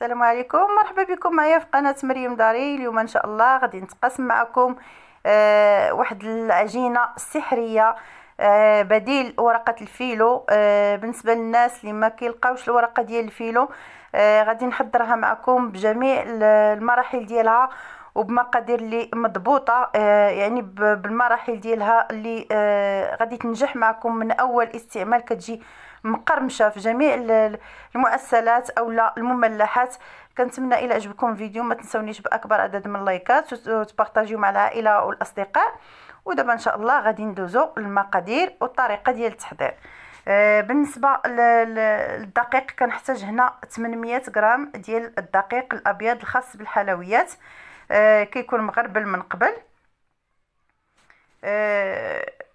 السلام عليكم، مرحبا بكم معايا في قناة مريم داري. اليوم ان شاء الله غادي نتقاسم معكم واحد العجينة سحرية، بديل ورقة الفيلو. بالنسبة للناس اللي ما كيلقاوش الورقة ديال الفيلو، غادي نحضرها معكم بجميع المراحل ديالها وبمقادير اللي مضبوطة، يعني بالمراحل ديالها اللي غادي تنجح معكم من اول استعمال. كتجي مقرمشه في جميع المؤسسات او لا المملحات. كنتمنى الى عجبكم الفيديو ما تنسونيش باكبر عدد من اللايكات وتبارطاجيو مع العائله والاصدقاء. ودابا ان شاء الله غادي ندوزو للمقادير والطريقه ديال التحضير. بالنسبه للدقيق كنحتاج هنا 800 غرام ديال الدقيق الابيض الخاص بالحلويات، كيكون مغربل من قبل.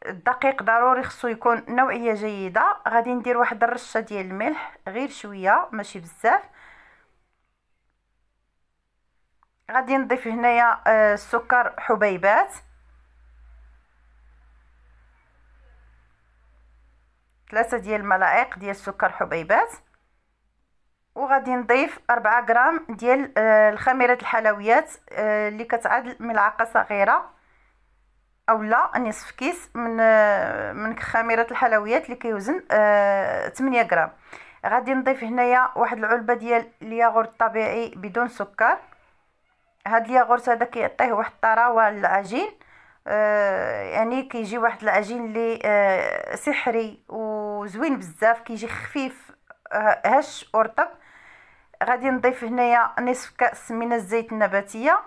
الدقيق ضروري خصو يكون نوعيه جيده. غادي ندير واحد الرشه ديال الملح، غير شويه ماشي بزاف. غادي نضيف هنايا السكر حبيبات، 3 ديال الملائق ديال السكر حبيبات. وغادي نضيف 4 غرام ديال الخميره الحلويات، اللي كتعادل ملعقه صغيره او لا نصف كيس من خميره الحلويات اللي كيوزن 8 غرام. غادي نضيف هنايا واحد العلبه ديال الياغورت الطبيعي بدون سكر. هاد الياغورت هذا كيعطيه واحد الطراوه للعجين، يعني كيجي واحد العجين اللي سحري وزوين بزاف، كيجي خفيف هش ورطب. غادي نضيف هنايا نصف كاس من الزيت النباتيه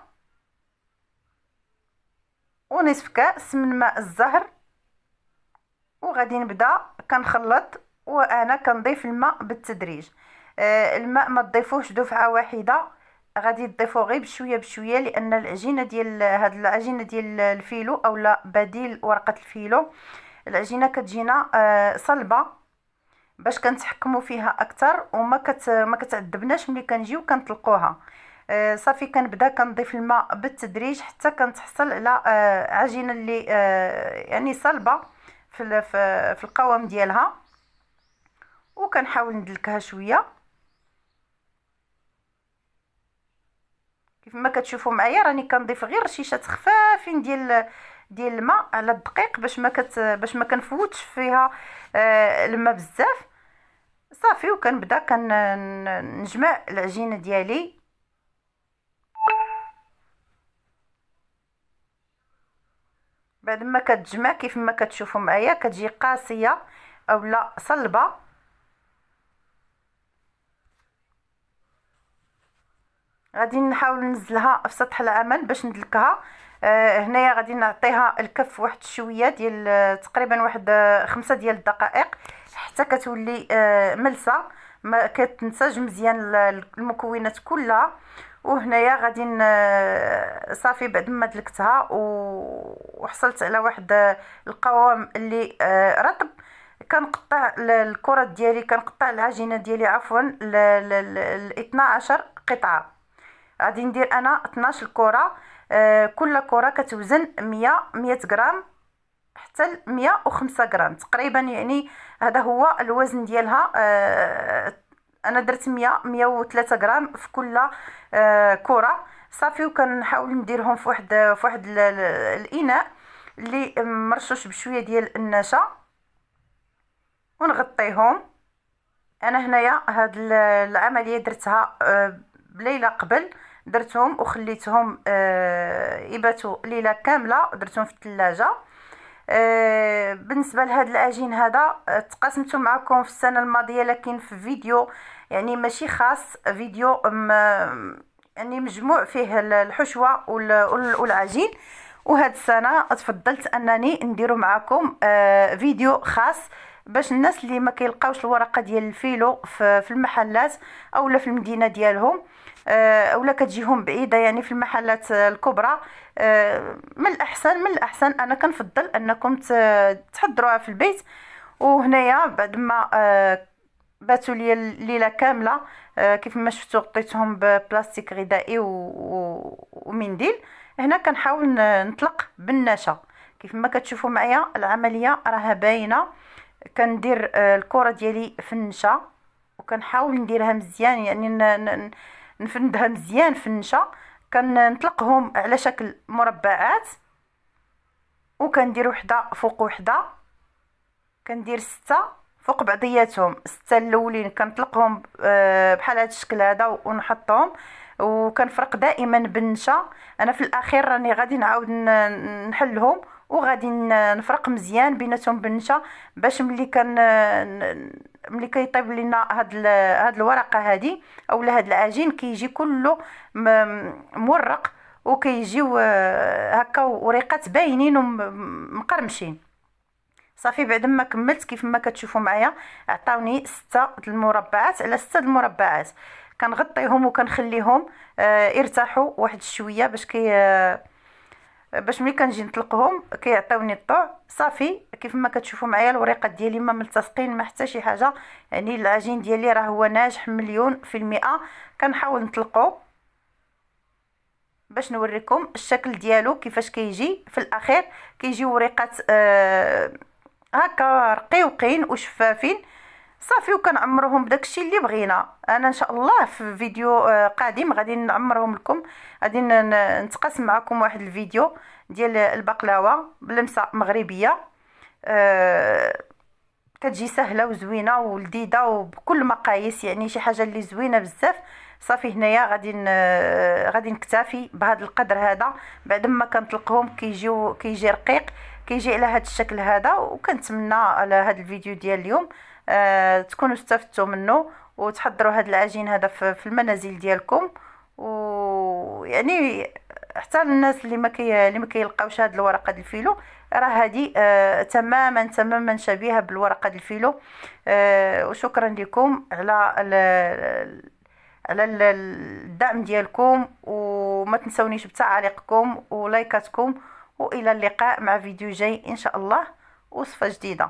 ونصف كاس من ماء الزهر. وغادي نبدا كنخلط وانا كنضيف الماء بالتدريج. الماء ما تضيفوش دفعه واحده، غادي تضيفوه غير بشويه بشويه، لان العجينه ديال هاد العجينه ديال الفيلو او لا بديل ورقه الفيلو، العجينه كتجينا صلبه باش كنتحكموا فيها اكثر ما كتعذبناش ملي كنجيو كنطلقوها. صافي كنبدا كنضيف الماء بالتدريج حتى كنتحصل على عجينه اللي يعني صلبه في القوام ديالها. وكنحاول ندلكها شويه كيف ما كتشوفوا معايا. راني كنضيف غير رشيشات خفافين ديال الماء على الدقيق باش ما كنفوتش فيها الماء بزاف. صافي وكنبدا كنجمع العجينه ديالي. بعد ما كتجمع كيف ما كتشوفوا معايا كتجي قاسيه او لا صلبه. غادي نحاول ننزلها في سطح العمل باش ندلكها. هنايا غادي نعطيها الكف واحد شويه ديال تقريبا واحد 5 ديال الدقائق حتى كتولي ملسه، ما كتنسج مزيان المكونات كلها. وهنايا غادي صافي بعد ما دلكتها وحصلت على واحد القوام اللي رطب، كنقطع الكرات ديالي، كنقطع العجينه ديالي عفوا ل 12 قطعه. غادي ندير انا 12 كره، كل كره كتوزن 100 غرام حتى ل 105 غرام تقريبا، يعني هذا هو الوزن ديالها. انا درت 103 غرام في كل كره. صافي وكنحاول نديرهم في واحد الاناء اللي مرشوش بشويه ديال النشا ونغطيهم. انا هنايا هاد العمليه درتها بليله قبل، درتهم وخليتهم يباتوا ليله كامله، درتهم في الثلاجه. بالنسبه لهذا العجين هذا تقاسمته معكم في السنه الماضيه، لكن في فيديو يعني ماشي خاص، فيديو يعني مجموع فيه الحشوه والعجين. وهاد السنه تفضلت انني نديرو معكم فيديو خاص باش الناس اللي ما كيلقاوش الورقه ديال الفيلو في المحلات اولا في المدينه ديالهم، اولا كتجيهم بعيده يعني في المحلات الكبرى، من الاحسن انا كنفضل انكم تحضروها في البيت. وهنايا بعد ما باتوا لي الليله كامله، كيف ما شفتوا غطيتهم ببلاستيك غذائي ومنديل. هنا كنحاول نطلق بالنشا كيف ما كتشوفوا معايا، العمليه راها باينه. كندير الكره ديالي في النشا وكنحاول نديرها مزيان، يعني نفندها مزيان في النشا، كنطلقهم على شكل مربعات، وكندير وحده فوق وحده، كندير 6 فوق بعضياتهم. 6 الاولين كنطلقهم بحال هذا الشكل هذا ونحطهم، وكنفرق دائما بالنشا. انا في الاخير راني غادي نعاود نحلهم، وغادي نفرق مزيان بيناتهم بالنشا، باش ملي كيطيب لينا هاد الورقه هادي اولا هاد العجين كيجي كله مورق، وكيجيو هكا وريقات باينين ومقرمشين. صافي بعد ما كملت كيف ما كتشوفوا معايا عطاوني 6 المربعات على 6 المربعات. كنغطيهم وكنخليهم يرتاحوا واحد شويه باش ملي كنجي نطلقهم كيعطيوني الطوع. صافي كيف ما كتشوفوا معايا الوريقات ديالي ما ملتصقين ما حتى شي حاجه، يعني العجين ديالي راه هو ناجح 100%. كنحاول نطلقو باش نوريكم الشكل ديالو كيفاش كيجي في الاخير. كيجي وريقات هكا رقيقين وشفافين. صافي وكنعمرهم بداكشي اللي بغينا. انا ان شاء الله في فيديو قادم غادي نعمرهم لكم، غادي نتقاسم معكم واحد الفيديو ديال البقلاوه بلمسه مغربيه. كتجي سهله وزوينه ولذيذه وبكل مقاييس، يعني شي حاجه اللي زوينه بزاف. صافي هنايا غادي نكتفي بهذا القدر هذا. بعد ما كنطلقهم كيجي رقيق، كيجي على هذا الشكل هذا. وكنتمنى على هذا الفيديو ديال اليوم تكونوا استفدتوا منه، وتحضروا هذا العجين هذا في المنازل ديالكم. ويعني حتى الناس اللي ما كيلقاوش هذه الورقه ديال الفيلو، راه هذه تماما شبيهه بالورقه ديال الفيلو. وشكرا لكم على الدعم ديالكم، وما تنسونيش بتعاليقكم ولايكاتكم. والى اللقاء مع فيديو جاي ان شاء الله، وصفه جديده.